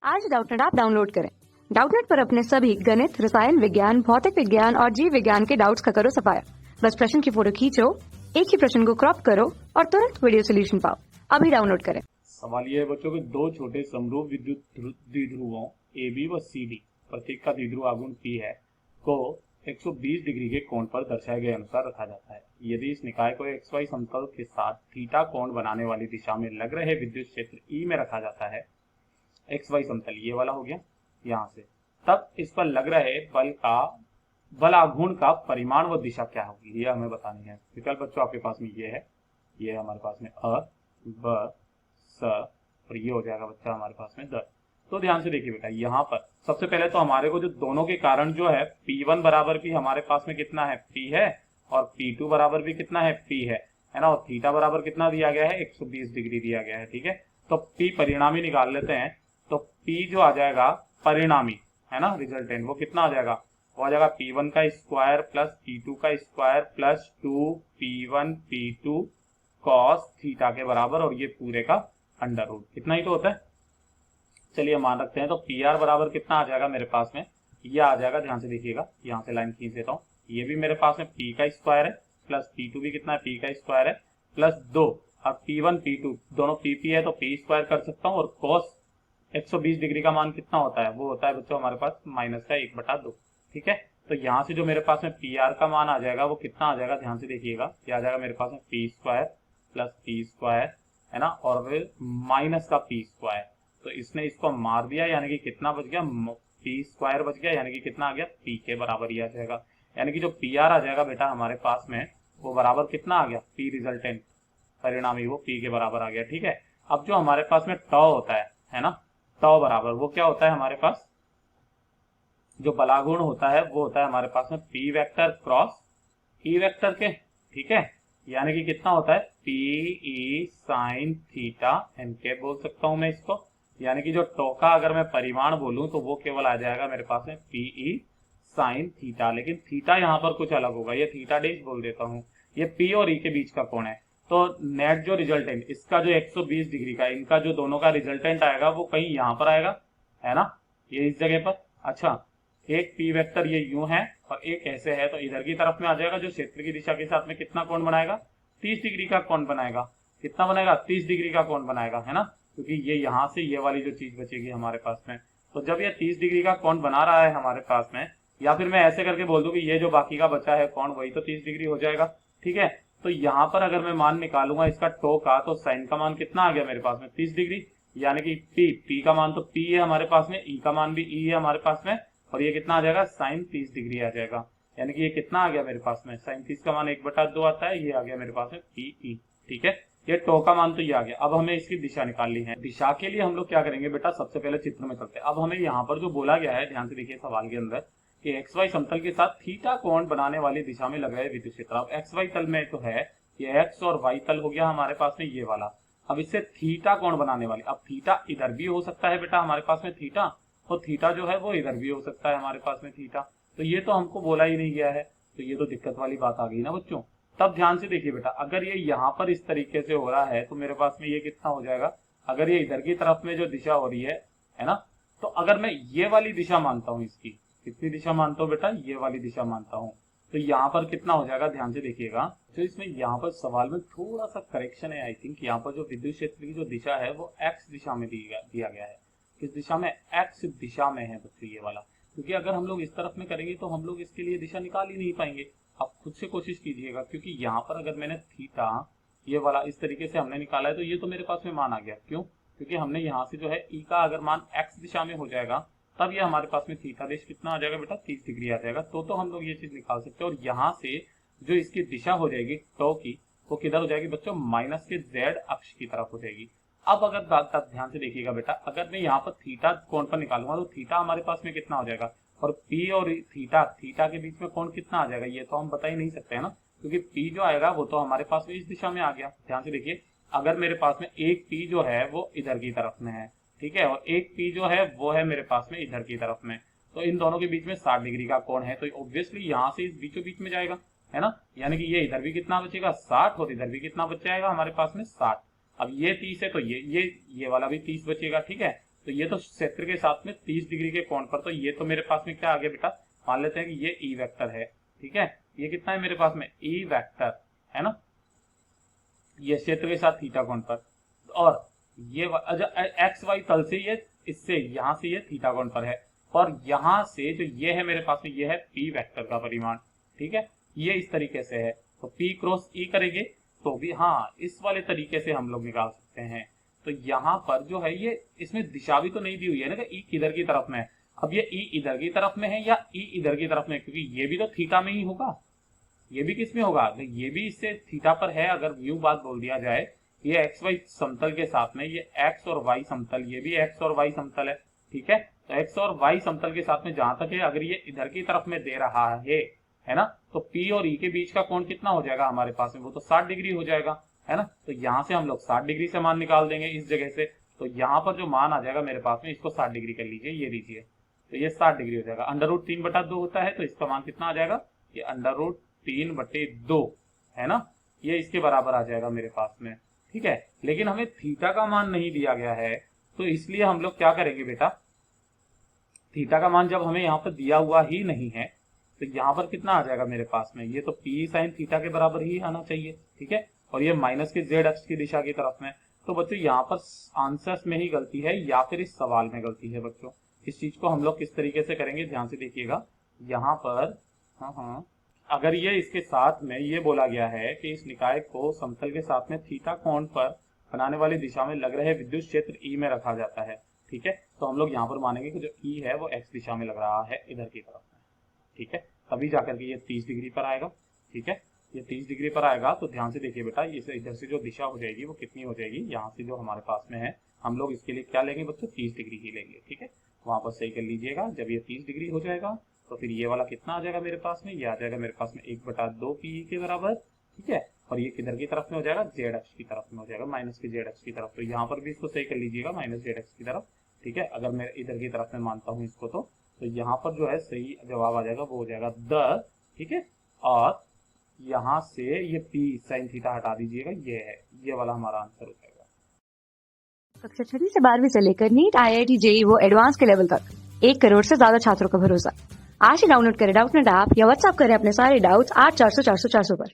आज Doubtnut app download करें। Doubtnut पर अपने सभी गणित, रसायन विज्ञान, भौतिक विज्ञान और जीव विज्ञान के डाउट्स का करो सफाया। बस प्रश्न की फोटो खींचो, एक ही प्रश्न को क्रॉप करो और तुरंत वीडियो सोल्यूशन पाओ। अभी डाउनलोड करें। सवाल यह है बच्चों के दो छोटे समरूप विद्युत द्विध्रुवों AB व CD, प्रत्येक का द्विध्रुव आघूर्ण P है, को 120 डिग्री के कोण पर दर्शाए गए अनुसार रखा जाता है। यदि इस निकाय को XY समतल के साथ थीटा कोण बनाने वाली दिशा में लग रहे विद्युत क्षेत्र E में रखा जाता है, XY समतल ये वाला हो गया यहाँ से, तब इस पर लग रहे बल आघूर्ण का परिमाण व दिशा क्या होगी, ये हमें बतानी है। विकल्प बच्चों आपके पास में ये है, ये हमारे पास में अ, ब, स और ये हो जाएगा बच्चा हमारे पास में द। तो ध्यान से देखिए बेटा, यहाँ पर सबसे पहले तो हमारे को जो दोनों के कारण जो है P1 बराबर भी हमारे पास में कितना है, P है, और P2 बराबर भी कितना है, P है ना, और थीटा बराबर कितना दिया गया है, 120 डिग्री दिया गया है। ठीक है, तो P परिणामी निकाल लेते हैं। तो P जो आ जाएगा परिणामी है ना, रिजल्टेंट, वो कितना आ जाएगा, वो आ जाएगा P1 का स्क्वायर प्लस P2 का square plus 2P1 P2 cos theta के बराबर, और ये पूरे का अंडर रूट, कितना ही तो होता है। चलिए मान रखते हैं, तो PR बराबर कितना आ जाएगा मेरे पास में, ये आ जाएगा, ध्यान से देखिएगा, यहाँ से लाइन खींच देता हूँ, ये भी मेरे पास में P का स्क्वायर है प्लस P2 भी कितना है, P का स्क्वायर है प्लस 2, अब P1 P2 दोनों PP है तो P स्क्वायर कर सकता हूँ, और कॉस 120 डिग्री का मान कितना होता है, वो होता है बच्चों हमारे पास माइनस का 1/2। ठीक है, तो यहाँ से जो मेरे पास में PR का मान आ जाएगा वो कितना आ जाएगा, ध्यान से देखिएगा, ये आ जाएगा मेरे पास में P square plus P square है ना, और माइनस का P स्क्वायर। तो इसने इसको मार दिया, यानी कि कितना बच गया, P स्क्वायर बच गया, यानी कि कितना आ गया, P के बराबर ही आ जाएगा। यानी कि जो PR आ जाएगा बेटा हमारे पास में, वो बराबर कितना आ गया, P रिजल्टेंट परिणामी, वो P के बराबर आ गया। ठीक है, अब जो हमारे पास में टॉ होता है ना, टॉ बराबर वो क्या होता है हमारे पास, जो बलागुण होता है वो होता है हमारे पास में P vector cross E vector के। ठीक है, यानी कि कितना होता है, PE साइन थीटा एन के बोल सकता हूं मैं इसको, यानी कि जो टॉ का अगर मैं परिमाण बोलूं तो वो केवल आ जाएगा मेरे पास में PE साइन थीटा, लेकिन थीटा यहाँ पर कुछ अलग होगा, ये थीटा डेश बोल देता हूँ, ये P और E के बीच का कोण है। तो नेट जो रिजल्टेंट इसका जो 120 डिग्री का, इनका जो दोनों का रिजल्टेंट आएगा वो कहीं यहाँ पर आएगा, है ना, ये इस जगह पर। अच्छा, एक P वेक्टर ये यूं है और एक ऐसे है, तो इधर की तरफ में आ जाएगा, जो क्षेत्र की दिशा के साथ में कितना कोण बनाएगा, 30 डिग्री का कोण बनाएगा। कितना बनाएगा, 30 डिग्री का कोण बनाएगा, है ना, क्योंकि ये यहाँ से ये वाली जो चीज बचेगी हमारे पास में। तो जब ये 30 डिग्री का कोण बना रहा है हमारे पास में, या फिर मैं ऐसे करके बोल दूं कि ये जो बाकी का बचा है कोण, वही तो 30 डिग्री हो जाएगा। ठीक है, तो यहाँ पर अगर मैं मान निकालूंगा इसका टो का, तो साइन का मान कितना आ गया मेरे पास में, 30 डिग्री, यानी कि P का मान तो P है हमारे पास में, E का मान भी E है हमारे पास में, और ये कितना आ जाएगा, साइन 30 डिग्री आ जाएगा। यानी कि ये कितना आ गया मेरे पास में, साइन 30 का मान 1/2 आता है, ये आ गया मेरे पास में PE। ठीक है, ये टो का मान तो ये आ गया। अब हमें इसकी दिशा निकालनी है। दिशा के लिए हम लोग क्या करेंगे बेटा, सबसे पहले चित्र में चलते हैं। अब हमें यहाँ पर जो बोला गया है, ध्यान से देखिए सवाल के अंदर, कि XY समतल के साथ थीटा कोण बनाने वाली दिशा में लग रहे विद्युत क्षेत्र। अब XY तल में तो है ये X और Y तल हो गया हमारे पास में ये वाला, अब इससे थीटा कोण बनाने वाली, अब थीटा इधर भी हो सकता है बेटा हमारे पास में थीटा, तो थीटा जो है वो इधर भी हो सकता है हमारे पास में थीटा, तो ये तो हमको बोला ही नहीं गया है, तो ये तो दिक्कत वाली बात आ गई ना बच्चों। तब ध्यान से देखिए बेटा, अगर ये यहाँ पर इस तरीके से हो रहा है तो मेरे पास में ये कितना हो जाएगा, अगर ये इधर की तरफ में जो दिशा हो रही है ना, तो अगर मैं ये वाली दिशा मानता हूँ, इसकी कितनी दिशा मानता हूँ बेटा, ये वाली दिशा मानता हूँ, तो यहाँ पर कितना हो जाएगा, ध्यान से देखिएगा। तो इसमें यहाँ पर सवाल में थोड़ा सा करेक्शन है, आई थिंक यहाँ पर जो विद्युत क्षेत्र की जो दिशा है वो X दिशा में दिया गया है। किस दिशा में, X दिशा में है बच्चों ये वाला, क्योंकि अगर हम लोग इस तरफ में करेंगे तो हम लोग इसके लिए दिशा निकाल ही नहीं पाएंगे। आप खुद से कोशिश कीजिएगा, क्योंकि यहाँ पर अगर मैंने थीटा ये वाला इस तरीके से हमने निकाला है, तो ये तो मेरे पास में मान आ गया, क्यों, क्योंकि हमने यहाँ से जो है E का अगर मान X दिशा में हो जाएगा, तब ये हमारे पास में थीटा देश कितना आ जाएगा बेटा, 30 डिग्री आ जाएगा। तो हम लोग ये चीज निकाल सकते हैं, और यहाँ से जो इसकी दिशा हो जाएगी टो की, वो किधर हो जाएगी बच्चों, माइनस के Z अक्ष की तरफ हो जाएगी। अब अगर बात ध्यान से देखिएगा बेटा, अगर मैं यहाँ पर थीटा कोण पर निकालूंगा तो थीटा हमारे पास में कितना हो जाएगा, और P और थीटा के बीच में कोण कितना आ जाएगा, ये तो हम बता ही नहीं सकते है ना, क्योंकि P जो आएगा वो तो हमारे पास में इस दिशा में आ गया। ध्यान से देखिए, अगर मेरे पास में एक P जो है वो इधर की तरफ में है, ठीक है, और एक P जो है वो है मेरे पास में इधर की तरफ में, तो इन दोनों के बीच में 60 डिग्री का कोण है, तो ऑब्वियसली यहाँ से इस बीचों बीच में जाएगा, है ना, यानी कि ये इधर भी कितना बचेगा 60, और इधर भी कितना बच जाएगा हमारे पास में 60। अब ये 30 है तो ये वाला भी 30 बचेगा। ठीक है, तो ये तो क्षेत्र के साथ में 30 डिग्री के कोण पर, तो ये तो मेरे पास में क्या आ गया बेटा, मान लेते हैं कि ये ई वेक्टर है, ठीक है। ये कितना है मेरे पास में, ई वेक्टर है ना, ये क्षेत्र के साथ थीटा कोण पर, और ये एक्स वाई तल से ये इससे यहां से ये थीटा कोण पर है, और यहां से जो ये है मेरे पास में ये है पी वेक्टर का परिमाण, ठीक है। ये इस तरीके से है, तो पी क्रॉस ई करेंगे तो भी हाँ इस वाले तरीके से हम लोग निकाल सकते हैं। तो यहाँ पर जो है ये इसमें दिशा भी तो नहीं दी हुई है ना कि ई किधर की तरफ में है। अब ये ई इधर की तरफ में है या ई इधर की तरफ में, क्योंकि ये भी तो थीटा में ही होगा, ये भी किस में होगा, तो ये भी इससे थीटा पर है। अगर यूं बात बोल दिया जाए, ये एक्स वाई समतल के साथ में ये एक्स और वाई समतल, ये भी एक्स और वाई समतल है, ठीक है। तो एक्स और वाई समतल के साथ में जहां तक है, अगर ये इधर की तरफ में दे रहा है ना, तो पी और ई के बीच का कोण कितना हो जाएगा हमारे पास में, वो तो 60 डिग्री हो जाएगा, है ना। तो यहाँ से हम लोग 60 डिग्री से मान निकाल देंगे इस जगह से, तो यहाँ पर जो मान आ जाएगा मेरे पास में, इसको 60 डिग्री कर लीजिए, ये लीजिए, तो ये 60 डिग्री हो जाएगा। √3/2 होता है, तो इसका मान कितना आ जाएगा, ये √3/2 है ना, ये इसके बराबर आ जाएगा मेरे पास में, ठीक है। लेकिन हमें थीटा का मान नहीं दिया गया है, तो इसलिए हम लोग क्या करेंगे बेटा, थीटा का मान जब हमें यहाँ पर दिया हुआ ही नहीं है, तो यहाँ पर कितना आ जाएगा मेरे पास में, ये तो पी साइन थीटा के बराबर ही आना चाहिए, ठीक है। और ये माइनस के जेड अक्ष की दिशा की तरफ में, तो बच्चों यहाँ पर आंसर्स में ही गलती है या फिर इस सवाल में गलती है बच्चों। इस चीज को हम लोग किस तरीके से करेंगे, ध्यान से देखिएगा। यहाँ पर अगर ये इसके साथ में ये बोला गया है कि इस निकाय को समतल के साथ में थीटा कोण पर बनाने वाली दिशा में लग रहे विद्युत क्षेत्र ई में रखा जाता है, ठीक है। तो हम लोग यहाँ पर मानेंगे कि जो ई है वो एक्स दिशा में लग रहा है इधर की तरफ में, ठीक है। तभी जाकर के ये 30 डिग्री पर आएगा, ठीक है। ये 30 डिग्री पर आएगा, तो ध्यान से देखिए बेटा, ये इधर से जो दिशा हो जाएगी वो कितनी हो जाएगी, यहाँ से जो हमारे पास में है, हम लोग इसके लिए क्या लेंगे बच्चों, 30 डिग्री ही लेंगे, ठीक है। वहां पर सही कर लीजिएगा। जब ये 30 डिग्री हो जाएगा तो फिर ये वाला कितना आ जाएगा मेरे पास में, ये आ जाएगा मेरे पास में 1/2 पी के बराबर, ठीक है। और ये किधर की तरफ में हो जाएगा, जेड अक्ष की तरफ में हो जाएगा, माइनस के जेड अक्ष की तरफ। तो यहाँ पर भी इसको सही कर लीजिएगा, माइनस जेड अक्ष की तरफ, ठीक है। अगर मैं इधर की तरफ में मानता हूँ इसको, तो यहाँ पर जो है सही जवाब आ जाएगा, वो हो जाएगा 10, ठीक है। और यहाँ से ये पी साइन थीटा हटा दीजिएगा, ये वाला हमारा आंसर हो जाएगा। कक्षा 6 से 12वीं से लेकर नीट, IIT, JEE वो एडवांस के लेवल तक 1 करोड़ से ज्यादा छात्रों का भरोसा। आज ही डाउनलोड करें डाउटनेट ऐप या व्हाट्सएप करें अपने सारे डाउट्स 8400 400 400 पर।